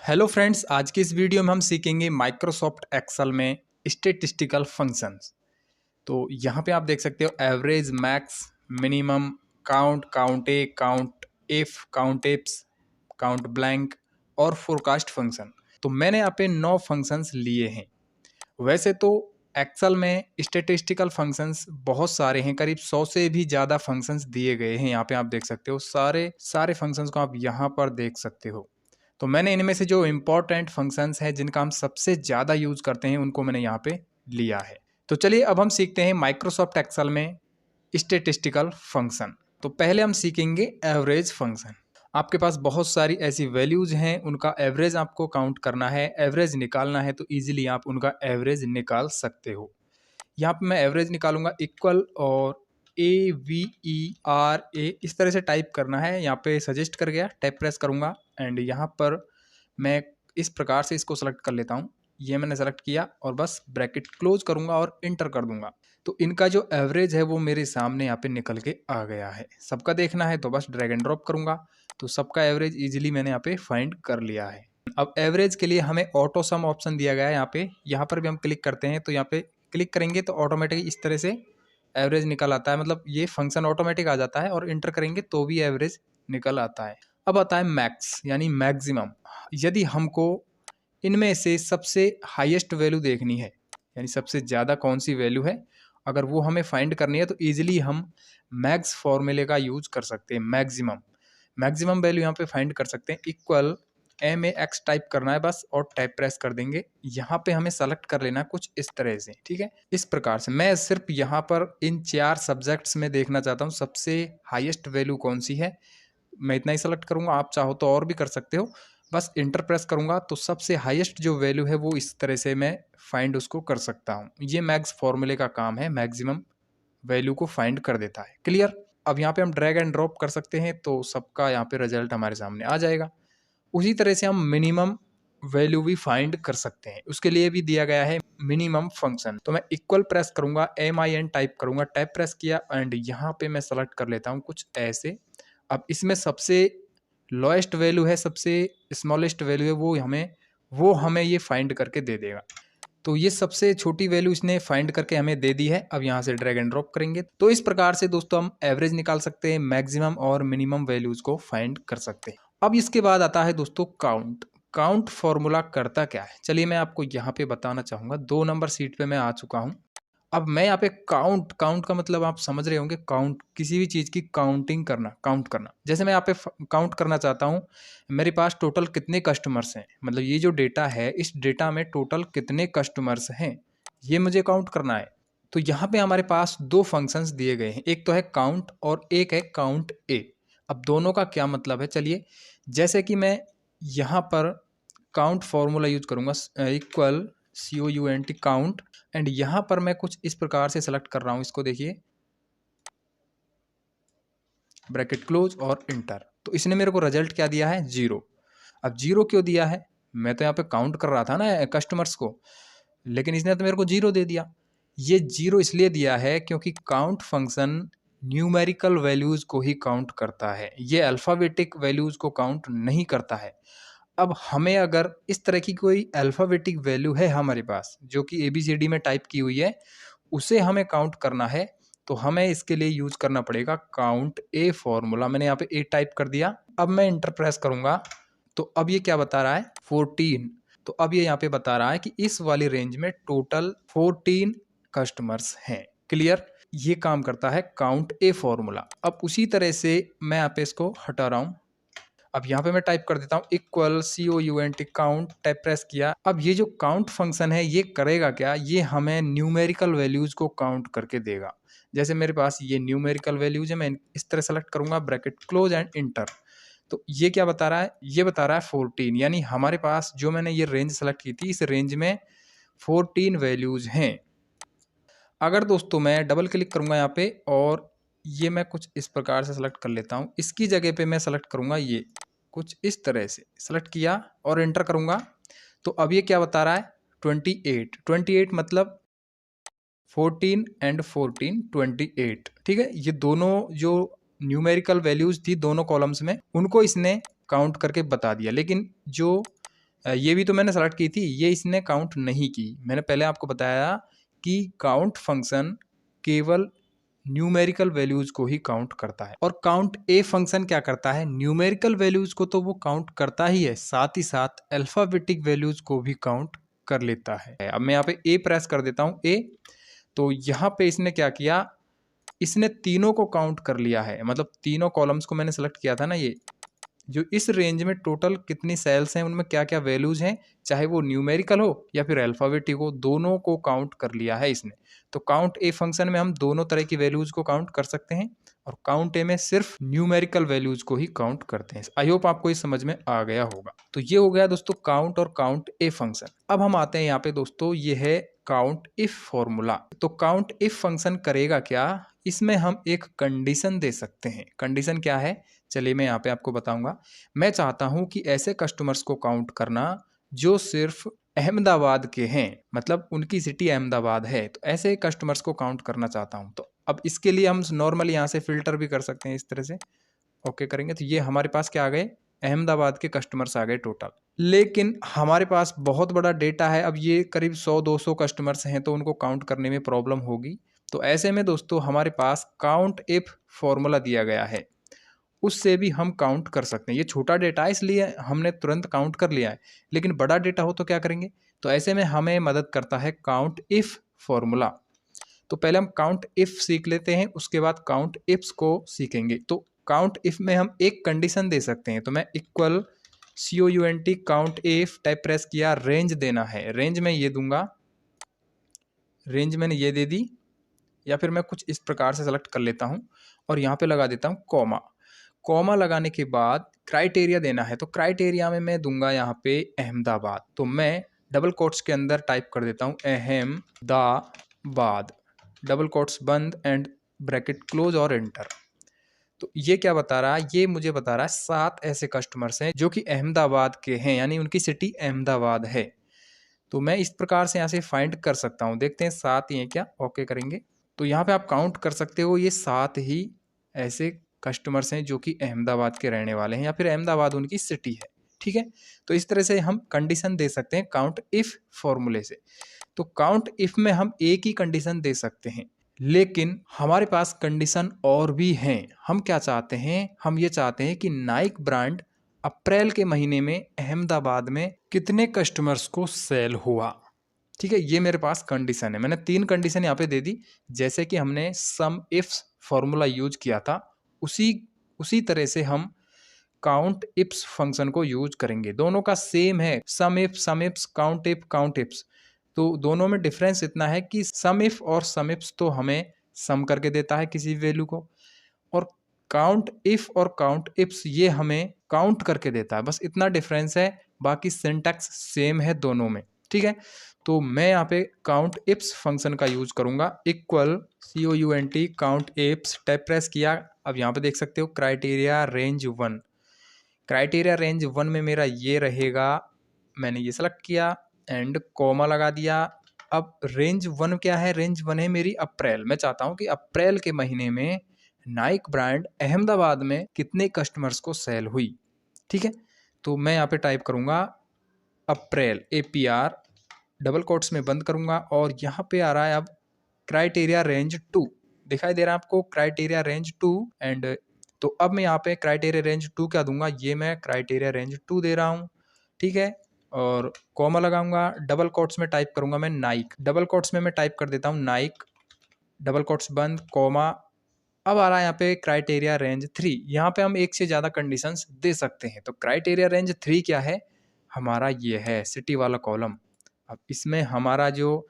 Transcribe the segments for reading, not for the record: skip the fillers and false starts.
Hello friends, आज की इस वीडियो में हम सीखेंगे माइक्रोसॉफ्ट एक्सेल में स्टैटिस्टिकल फंक्शंस। तो यहाँ पे आप देख सकते हो average, max, minimum, count, count A, count if, count ifs, count blank और फोरकास्ट फंक्शन। तो मैंने यहाँ पे 9 फंक्शंस लिए हैं। वैसे तो एक्सेल में स्टैटिस्टिकल फंक्शंस बहुत सारे हैं, करीब 100 से भी ज़्यादा फंक्शंस दिए गए हैं। यहाँ पे आप देख सकते हो सारे सारे फंक्शंस को आप यहाँ पर देख सकते हो। तो मैंने इनमें से जो इम्पोर्टेंट फंक्शंस हैं जिनका हम सबसे ज़्यादा यूज़ करते हैं उनको मैंने यहाँ पे लिया है। तो चलिए अब हम सीखते हैं माइक्रोसॉफ्ट एक्सेल में स्टैटिस्टिकल फंक्शन। तो पहले हम सीखेंगे एवरेज फंक्शन। आपके पास बहुत सारी ऐसी वैल्यूज़ हैं, उनका एवरेज आपको काउंट करना है, एवरेज निकालना है, तो ईजिली आप उनका एवरेज निकाल सकते हो। यहाँ पे मैं एवरेज निकालूंगा इक्वल और AVERA इस तरह से टाइप करना है। यहाँ पे सजेस्ट कर गया, टैप प्रेस करूँगा एंड यहाँ पर मैं इस प्रकार से इसको सेलेक्ट कर लेता हूँ। ये मैंने सेलेक्ट किया और बस ब्रैकेट क्लोज करूँगा और इंटर कर दूंगा। तो इनका जो एवरेज है वो मेरे सामने यहाँ पे निकल के आ गया है। सबका देखना है तो बस ड्रैग एंड ड्रॉप करूँगा, तो सबका एवरेज ईजिली मैंने यहाँ पे फाइंड कर लिया है। अब एवरेज के लिए हमें ऑटो सम ऑप्शन दिया गया है यहाँ पर भी हम क्लिक करते हैं तो यहाँ पे क्लिक करेंगे तो ऑटोमेटिक इस तरह से एवरेज निकल आता है, मतलब ये फंक्शन ऑटोमेटिक आ जाता है और इंटर करेंगे तो भी एवरेज निकल आता है। अब आता है मैक्स यानी मैक्सिमम। यदि हमको इनमें से सबसे हाईएस्ट वैल्यू देखनी है, यानी सबसे ज़्यादा कौन सी वैल्यू है, अगर वो हमें फाइंड करनी है तो ईजिली हम मैक्स फॉर्मूले का यूज कर सकते हैं। मैक्सिमम वैल्यू यहाँ पे फाइंड कर सकते हैं। इक्वल MAX टाइप करना है बस और टैप प्रेस कर देंगे। यहाँ पे हमें सेलेक्ट कर लेना कुछ इस तरह से, ठीक है। इस प्रकार से मैं सिर्फ यहाँ पर इन 4 सब्जेक्ट्स में देखना चाहता हूँ सबसे हाईएस्ट वैल्यू कौन सी है। मैं इतना ही सेलेक्ट करूँगा, आप चाहो तो और भी कर सकते हो। बस इंटर प्रेस करूँगा तो सबसे हाईएस्ट जो वैल्यू है वो इस तरह से मैं फाइंड उसको कर सकता हूँ। ये मैक्स फॉर्मूले का काम है, मैक्सिमम वैल्यू को फाइंड कर देता है। क्लियर। अब यहाँ पे हम ड्रैग एंड ड्रॉप कर सकते हैं तो सबका यहाँ पे रिजल्ट हमारे सामने आ जाएगा। उसी तरह से हम मिनिमम वैल्यू भी फाइंड कर सकते हैं, उसके लिए भी दिया गया है मिनिमम फंक्शन। तो मैं इक्वल प्रेस करूंगा, MIN टाइप करूंगा, टैप प्रेस किया एंड यहाँ पे मैं सेलेक्ट कर लेता हूँ कुछ ऐसे। अब इसमें सबसे लोएस्ट वैल्यू है, सबसे स्मॉलेस्ट वैल्यू है, वो हमें ये फाइंड करके दे देगा। तो ये सबसे छोटी वैल्यू इसने फाइंड करके हमें दे दी है। अब यहाँ से ड्रैग एंड ड्रॉप करेंगे तो इस प्रकार से दोस्तों हम एवरेज निकाल सकते हैं, मैक्सिमम और मिनिमम वैल्यूज को फाइंड कर सकते हैं। अब इसके बाद आता है दोस्तों काउंट। काउंट फॉर्मूला करता क्या है, चलिए मैं आपको यहाँ पे बताना चाहूँगा। 2 नंबर सीट पे मैं आ चुका हूँ। अब मैं यहाँ पे काउंट काउंट का मतलब आप समझ रहे होंगे, काउंट किसी भी चीज़ की काउंटिंग करना, काउंट करना। जैसे मैं यहाँ पे काउंट करना चाहता हूँ मेरे पास टोटल कितने कस्टमर्स हैं, मतलब ये जो डेटा है इस डेटा में टोटल कितने कस्टमर्स हैं ये मुझे काउंट करना है। तो यहाँ पे हमारे पास 2 फंक्शंस दिए गए हैं, एक तो है काउंट और एक है काउंट ए। अब दोनों का क्या मतलब है, चलिए जैसे कि मैं यहाँ पर काउंट फॉर्मूला यूज करूँगा, इक्वल COUNT काउंट एंड यहाँ पर मैं कुछ इस प्रकार से सेलेक्ट कर रहा हूँ, इसको देखिए, ब्रैकेट क्लोज और इंटर। तो इसने मेरे को रिजल्ट क्या दिया है, 0। अब 0 क्यों दिया है, मैं तो यहाँ पे काउंट कर रहा था ना कस्टमर्स को, लेकिन इसने तो मेरे को 0 दे दिया। ये 0 इसलिए दिया है क्योंकि काउंट फंक्शन न्यूमेरिकल वैल्यूज को ही काउंट करता है, ये अल्फ़ाबेटिक वैल्यूज को काउंट नहीं करता है। अब हमें अगर इस तरह की कोई अल्फ़ाबेटिक वैल्यू है हमारे पास जो कि ABCD में टाइप की हुई है, उसे हमें काउंट करना है, तो हमें इसके लिए यूज करना पड़ेगा काउंट ए फॉर्मूला। मैंने यहाँ पे ए टाइप कर दिया। अब मैं इंटर प्रेस करूंगा तो अब ये क्या बता रहा है, 14। तो अब ये यहाँ पे बता रहा है कि इस वाली रेंज में टोटल 14 कस्टमर्स हैं। क्लियर। ये काम करता है काउंट ए फॉर्मूला। अब उसी तरह से मैं यहाँ पे इसको हटा रहा हूँ। अब यहाँ पे मैं टाइप कर देता हूँ equal COUNT count, tap press किया। अब ये जो काउंट फंक्शन है ये करेगा क्या, ये हमें न्यूमेरिकल वैल्यूज को काउंट करके देगा। जैसे मेरे पास ये न्यूमेरिकल वैल्यूज है, मैं इस तरह सेलेक्ट करूंगा, ब्रैकेट क्लोज एंड इंटर। तो ये क्या बता रहा है, ये बता रहा है 14, यानी हमारे पास जो मैंने ये रेंज सेलेक्ट की थी इस रेंज में 14 वैल्यूज हैं। अगर दोस्तों मैं डबल क्लिक करूंगा यहाँ पे और ये मैं कुछ इस प्रकार से सेलेक्ट कर लेता हूँ, इसकी जगह पे मैं सेलेक्ट करूंगा ये कुछ इस तरह से सेलेक्ट किया और एंटर करूंगा। तो अब ये क्या बता रहा है, 28 मतलब 14 एंड 14 28, ठीक है। ये दोनों जो न्यूमेरिकल वैल्यूज थी दोनों कॉलम्स में, उनको इसने काउंट करके बता दिया। लेकिन जो ये भी तो मैंने सेलेक्ट की थी, ये इसने काउंट नहीं की। मैंने पहले आपको बताया कि काउंट फंक्शन केवल न्यूमेरिकल वैल्यूज को ही काउंट करता है, और काउंट ए फंक्शन क्या करता है, न्यूमेरिकल वैल्यूज को तो वो काउंट करता ही है, साथ ही साथ अल्फाबेटिक वैल्यूज को भी काउंट कर लेता है। अब मैं यहाँ पे ए प्रेस कर देता हूँ, ए, तो यहाँ पे इसने क्या किया, इसने तीनों को काउंट कर लिया है, मतलब तीनों कॉलम्स को मैंने सेलेक्ट किया था ना, ये जो इस रेंज में टोटल कितनी सेल्स हैं, उनमें क्या क्या वैल्यूज हैं, चाहे वो न्यूमेरिकल हो या फिर अल्फाबेटिक हो, दोनों को काउंट कर लिया है इसने। तो काउंट ए फंक्शन में हम दोनों तरह की वैल्यूज को काउंट कर सकते हैं, और काउंट ए में सिर्फ न्यूमेरिकल वैल्यूज को ही काउंट करते हैं। आई होप आपको ये समझ में आ गया होगा। तो ये हो गया दोस्तों काउंट और काउंट ए फंक्शन। अब हम आते हैं यहाँ पे दोस्तों, ये है काउंट इफ फॉर्मूला। तो काउंट इफ फंक्शन करेगा क्या, इसमें हम एक कंडीशन दे सकते हैं। कंडीशन क्या है, चलिए मैं यहाँ पे आपको बताऊंगा। मैं चाहता हूं कि ऐसे कस्टमर्स को काउंट करना जो सिर्फ अहमदाबाद के हैं, मतलब उनकी सिटी अहमदाबाद है, तो ऐसे कस्टमर्स को काउंट करना चाहता हूं। तो अब इसके लिए हम नॉर्मली यहाँ से फिल्टर भी कर सकते हैं, इस तरह से ओके करेंगे तो ये हमारे पास क्या आ गए, अहमदाबाद के कस्टमर्स आ गए टोटल। लेकिन हमारे पास बहुत बड़ा डेटा है, अब ये करीब 100-200 कस्टमर्स हैं, तो उनको काउंट करने में प्रॉब्लम होगी। तो ऐसे में दोस्तों हमारे पास काउंट इफ फॉर्मूला दिया गया है, उससे भी हम काउंट कर सकते हैं। ये छोटा डेटा है इसलिए हमने तुरंत काउंट कर लिया है, लेकिन बड़ा डेटा हो तो क्या करेंगे, तो ऐसे में हमें मदद करता है काउंट इफ फॉर्मूला। तो पहले हम काउंट इफ सीख लेते हैं, उसके बाद काउंट इफ्स को सीखेंगे। तो काउंट इफ में हम एक कंडीशन दे सकते हैं, तो मैं equal COUNT count if type press किया, रेंज देना है, रेंज में ये दूंगा, रेंज मैंने ये दे दी, या फिर मैं कुछ इस प्रकार से सेलेक्ट कर लेता हूँ और यहाँ पे लगा देता हूँ कॉमा। कॉमा लगाने के बाद क्राइटेरिया देना है, तो क्राइटेरिया में मैं दूंगा यहाँ पे अहमदाबाद। तो मैं डबल कोट्स के अंदर टाइप कर देता हूँ अहमदाबाद, डबल कोट्स बंद एंड ब्रैकेट क्लोज और एंटर। तो ये क्या बता रहा है, ये मुझे बता रहा है 7 ऐसे कस्टमर्स हैं जो कि अहमदाबाद के हैं, यानी उनकी सिटी अहमदाबाद है। तो मैं इस प्रकार से यहाँ से फाइंड कर सकता हूँ, देखते हैं 7 ही हैं क्या, ओके करेंगे। तो यहाँ पे आप काउंट कर सकते हो, ये 7 ही ऐसे कस्टमर्स हैं जो कि अहमदाबाद के रहने वाले हैं, या फिर अहमदाबाद उनकी सिटी है, ठीक है। तो इस तरह से हम कंडीशन दे सकते हैं काउंट इफ फॉर्मूले से। तो काउंट इफ में हम एक ही कंडीशन दे सकते हैं, लेकिन हमारे पास कंडीशन और भी हैं। हम क्या चाहते हैं, हम ये चाहते हैं कि नाइक ब्रांड अप्रैल के महीने में अहमदाबाद में कितने कस्टमर्स को सेल हुआ, ठीक है। ये मेरे पास कंडीशन है, मैंने 3 कंडीशन यहाँ पे दे दी। जैसे कि हमने सम इफ्स फॉर्मूला यूज किया था, उसी तरह से हम काउंट इप्स फंक्शन को यूज करेंगे। दोनों का सेम है, सम इफ्स, काउंट इप्स। तो दोनों में डिफरेंस इतना है कि सम इफ और सम इप्स तो हमें सम करके देता है किसी वैल्यू को, और काउंट इफ और काउंट इप्स ये हमें काउंट करके देता है, बस इतना डिफरेंस है, बाकी सिंटैक्स सेम है दोनों में, ठीक है। तो मैं यहाँ पे काउंट इप्स फंक्शन का यूज करूंगा, equal COUNT count ifs type press किया। अब यहाँ पे देख सकते हो क्राइटेरिया रेंज 1, क्राइटेरिया रेंज 1 में मेरा ये रहेगा, मैंने ये सेलेक्ट किया एंड कॉमा लगा दिया। अब रेंज 1 क्या है, रेंज 1 है मेरी अप्रैल। मैं चाहता हूँ कि अप्रैल के महीने में नाइक ब्रांड अहमदाबाद में कितने कस्टमर्स को सेल हुई, ठीक है। तो मैं यहाँ पे टाइप करूँगा अप्रैल, APR, डबल कोट्स में बंद करूँगा, और यहाँ पे आ रहा है अब क्राइटेरिया रेंज 2, दिखाई दे रहा है आपको क्राइटेरिया रेंज 2। एंड तो अब मैं यहाँ पे क्राइटेरिया रेंज 2 क्या दूंगा, ये मैं क्राइटेरिया रेंज 2 दे रहा हूँ, ठीक है। और कॉमा लगाऊंगा, डबल कोट्स में टाइप करूंगा मैं नाइक, डबल कोट्स में मैं टाइप कर देता हूँ नाइक, डबल कोट्स बंद, कॉमा। अब आ रहा है यहाँ पे क्राइटेरिया रेंज 3, यहाँ पे हम एक से ज़्यादा कंडीशंस दे सकते हैं। तो क्राइटेरिया रेंज 3 क्या है, हमारा ये है सिटी वाला कॉलम। अब इसमें हमारा जो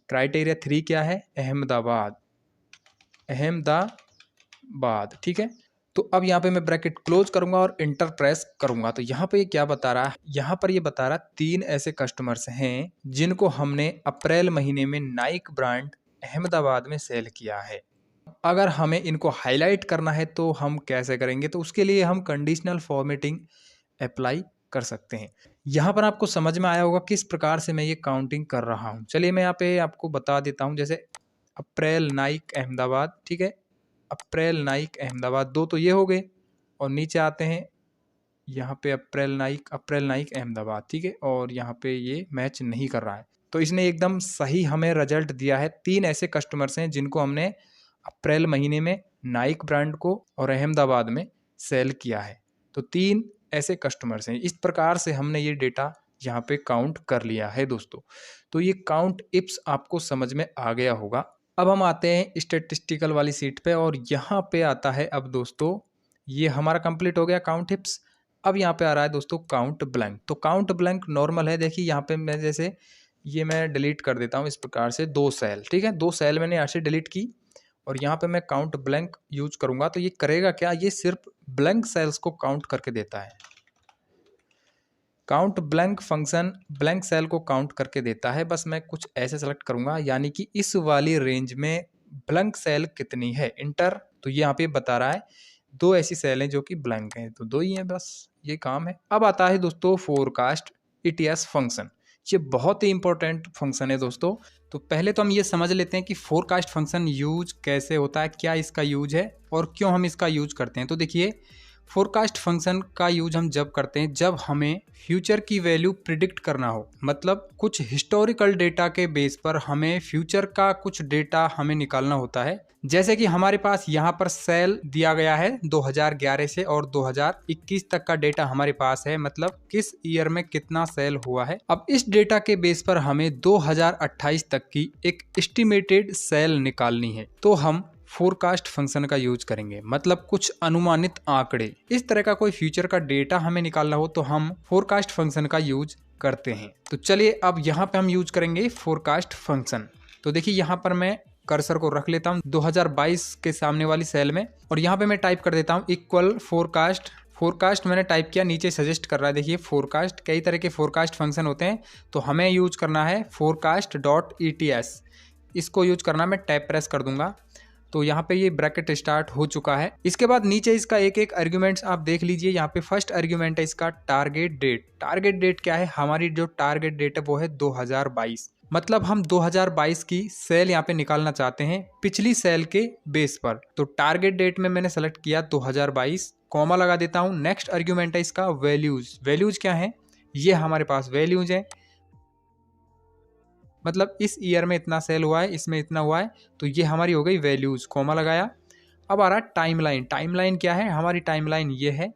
क्राइटेरिया 3 क्या है, अहमदाबाद, ठीक है। तो अब यहाँ पे मैं ब्रैकेट क्लोज करूंगा और इंटर प्रेस करूंगा। तो यहाँ पे क्या बता रहा है, यहाँ पर ये बता रहा है 3 ऐसे कस्टमर्स हैं जिनको हमने अप्रैल महीने में नाइक ब्रांड अहमदाबाद में सेल किया है। अगर हमें इनको हाईलाइट करना है तो हम कैसे करेंगे, तो उसके लिए हम कंडीशनल फॉर्मेटिंग अप्लाई कर सकते हैं। यहाँ पर आपको समझ में आया होगा किस प्रकार से मैं ये काउंटिंग कर रहा हूँ। चलिए मैं यहाँ पे आपको बता देता हूँ, जैसे अप्रैल नाइक अहमदाबाद, ठीक है, अप्रैल नाइक अहमदाबाद, 2 तो ये हो गए, और नीचे आते हैं यहाँ पे अप्रैल नाइक अहमदाबाद, ठीक है, और यहाँ पे ये मैच नहीं कर रहा है। तो इसने एकदम सही हमें रिजल्ट दिया है। 3 ऐसे कस्टमर्स हैं जिनको हमने अप्रैल महीने में नाइक ब्रांड को और अहमदाबाद में सेल किया है। तो 3 ऐसे कस्टमर्स हैं। इस प्रकार से हमने ये डेटा यहाँ पे काउंट कर लिया है दोस्तों। तो ये काउंट इप्स आपको समझ में आ गया होगा। अब हम आते हैं स्टैटिस्टिकल वाली सीट पे और यहाँ पे आता है अब दोस्तों, ये हमारा कंप्लीट हो गया काउंट इप्स। अब यहाँ पे आ रहा है दोस्तों काउंट ब्लैंक। तो काउंट ब्लैंक नॉर्मल है। देखिए यहाँ पे मैं जैसे ये मैं डिलीट कर देता हूँ इस प्रकार से 2 सेल, ठीक है, 2 सेल मैंने यहाँ से डिलीट की और यहाँ पे मैं काउंट ब्लैंक यूज करूँगा। तो ये करेगा क्या, ये सिर्फ ब्लैंक सेल्स को काउंट करके देता है। Count blank function blank cell को काउंट करके देता है। बस मैं कुछ ऐसे सेलेक्ट करूँगा, यानी कि इस वाली रेंज में ब्लैंक सेल कितनी है, इंटर। तो ये यहाँ पे बता रहा है 2 ऐसी सेल हैं जो कि ब्लैंक हैं, तो 2 ही हैं, बस ये काम है। अब आता है दोस्तों फोरकास्ट ईटीएस फंक्शन। ये बहुत ही इंपॉर्टेंट फंक्शन है दोस्तों। तो पहले तो हम ये समझ लेते हैं कि फोरकास्ट फंक्शन यूज कैसे होता है, क्या इसका यूज है और क्यों हम इसका यूज करते हैं। तो देखिए, फोरकास्ट फंक्शन का यूज हम जब करते हैं जब हमें फ्यूचर की वैल्यू प्रिडिक्ट करना हो, मतलब कुछ हिस्टोरिकल डेटा के बेस पर हमें फ्यूचर का कुछ डेटा हमें निकालना होता है। जैसे कि हमारे पास यहाँ पर सेल दिया गया है 2011 से और 2021 तक का डेटा हमारे पास है, मतलब किस ईयर में कितना सेल हुआ है। अब इस डेटा के बेस पर हमें 2028 तक की एक एस्टिमेटेड सेल निकालनी है। तो हम फोरकास्ट फंक्शन का यूज करेंगे, मतलब कुछ अनुमानित आंकड़े। इस तरह का कोई फ्यूचर का डेटा हमें निकालना हो तो हम फोरकास्ट फंक्शन का यूज करते हैं। तो चलिए अब यहाँ पे हम यूज करेंगे फोरकास्ट फंक्शन। तो देखिए यहाँ पर मैं कर्सर को रख लेता हूँ 2022 के सामने वाली सेल में और यहाँ पे मैं टाइप कर देता हूँ इक्वल फोरकास्ट। फोरकास्ट मैंने टाइप किया, नीचे सजेस्ट कर रहा है। देखिए फोरकास्ट, कई तरह के फोरकास्ट फंक्शन होते हैं, तो हमें यूज करना है फोरकास्ट डॉट ETS। इसको यूज करना, मैं टैब प्रेस कर दूंगा तो यहाँ पे ये ब्रैकेट स्टार्ट हो चुका है। इसके बाद नीचे इसका एक एक आर्ग्यूमेंट्स आप देख लीजिए। यहाँ पे फर्स्ट आर्ग्यूमेंट है इसका टारगेट डेट। टारगेट डेट क्या है, हमारी जो टारगेट डेट है वो है 2022, मतलब हम 2022 की सेल यहाँ पे निकालना चाहते हैं पिछली सेल के बेस पर। तो टारगेट डेट में मैंने सेलेक्ट किया 2022, कॉमा लगा देता हूँ। नेक्स्ट आर्ग्यूमेंट है इसका वैल्यूज। वैल्यूज क्या है, ये हमारे पास वैल्यूज है, मतलब इस ईयर में इतना सेल हुआ है, इसमें इतना हुआ है, तो ये हमारी हो गई वैल्यूज, कॉमा लगाया। अब आ रहा है टाइमलाइन। टाइमलाइन क्या है, हमारी टाइमलाइन ये है।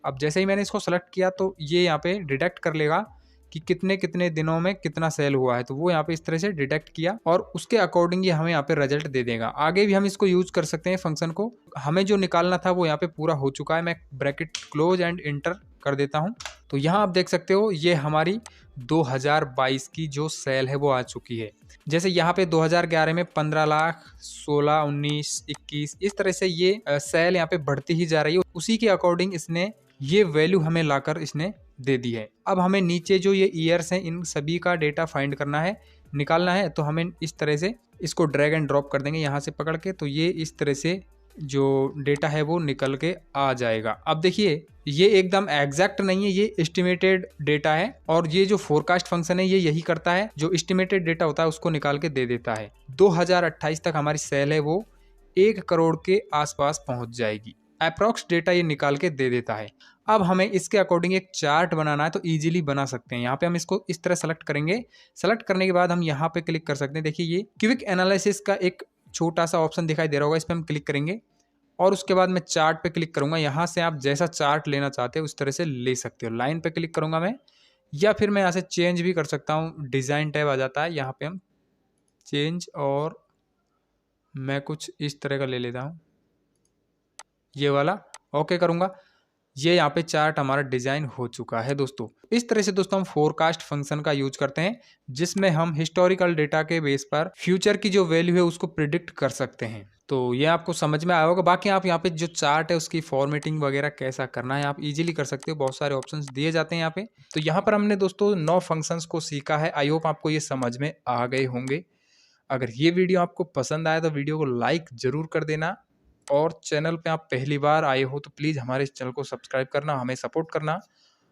अब जैसे ही मैंने इसको सेलेक्ट किया तो ये यहाँ पे डिटेक्ट कर लेगा कि कितने कितने दिनों में कितना सेल हुआ है, तो वो यहाँ पे इस तरह से डिटेक्ट किया और उसके अकॉर्डिंग ये हमें यहाँ पे रिजल्ट दे देगा। आगे भी हम इसको यूज कर सकते हैं फंक्शन को। हमें जो निकालना था वो यहाँ पे पूरा हो चुका है। मैं ब्रैकेट क्लोज एंड इंटर कर देता हूँ। तो यहाँ आप देख सकते हो ये हमारी 2022 की जो सेल है वो आ चुकी है। जैसे यहाँ पे 2011 में 15 लाख, 16, 19, 21, इस तरह से ये सेल यहाँ पे बढ़ती ही जा रही है। उसी के अकॉर्डिंग इसने ये वैल्यू हमें लाकर इसने दे दी है। अब हमें नीचे जो ये ईयर्स हैं इन सभी का डेटा फाइंड करना है, निकालना है। तो हमें इस तरह से इसको ड्रैग एंड ड्रॉप कर देंगे यहाँ से पकड़ के, तो ये इस तरह से जो डेटा है वो निकल के आ जाएगा। अब देखिए ये एकदम एग्जैक्ट नहीं है, ये एस्टिमेटेड डेटा है और ये जो फोरकास्ट फंक्शन है ये यही करता है, जो एस्टिमेटेड डेटा होता है उसको निकाल के दे देता है। 2028 तक हमारी सेल है वो 1 करोड़ के आसपास पहुंच जाएगी। अप्रॉक्स डेटा ये निकाल के दे देता है। अब हमें इसके अकॉर्डिंग एक चार्ट बनाना है तो इजीली बना सकते हैं। यहाँ पे हम इसको इस तरह सेलेक्ट करेंगे। सेलेक्ट करने के बाद हम यहाँ पे क्लिक कर सकते हैं। देखिए ये क्विक एनालिसिस का एक छोटा सा ऑप्शन दिखाई दे रहा होगा, इस पर हम क्लिक करेंगे और उसके बाद मैं चार्ट पे क्लिक करूंगा। यहाँ से आप जैसा चार्ट लेना चाहते हो उस तरह से ले सकते हो। लाइन पे क्लिक करूंगा मैं, या फिर मैं यहाँ से चेंज भी कर सकता हूँ। डिज़ाइन टैब आ जाता है, यहाँ पे हम चेंज और मैं कुछ इस तरह का ले लेता हूँ, ये वाला ओके करूँगा। ये यहाँ पे चार्ट हमारा डिजाइन हो चुका है दोस्तों। इस तरह से दोस्तों हम फोरकास्ट फंक्शन का यूज करते हैं जिसमें हम हिस्टोरिकल डेटा के बेस पर फ्यूचर की जो वैल्यू है उसको प्रिडिक्ट कर सकते हैं। तो ये आपको समझ में आया होगा। बाकी आप यहाँ पे जो चार्ट है उसकी फॉर्मेटिंग वगैरह कैसा करना है आप इजीली कर सकते हो, बहुत सारे ऑप्शंस दिए जाते हैं यहाँ पे। तो यहाँ पर हमने दोस्तों 9 फंक्शंस को सीखा है। आई होप आपको ये समझ में आ गए होंगे। अगर ये वीडियो आपको पसंद आया तो वीडियो को लाइक जरूर कर देना और चैनल पे आप पहली बार आए हो तो प्लीज़ हमारे इस चैनल को सब्सक्राइब करना, हमें सपोर्ट करना।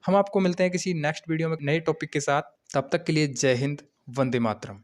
हम आपको मिलते हैं किसी नेक्स्ट वीडियो में नए टॉपिक के साथ। तब तक के लिए जय हिंद, वंदे मातरम।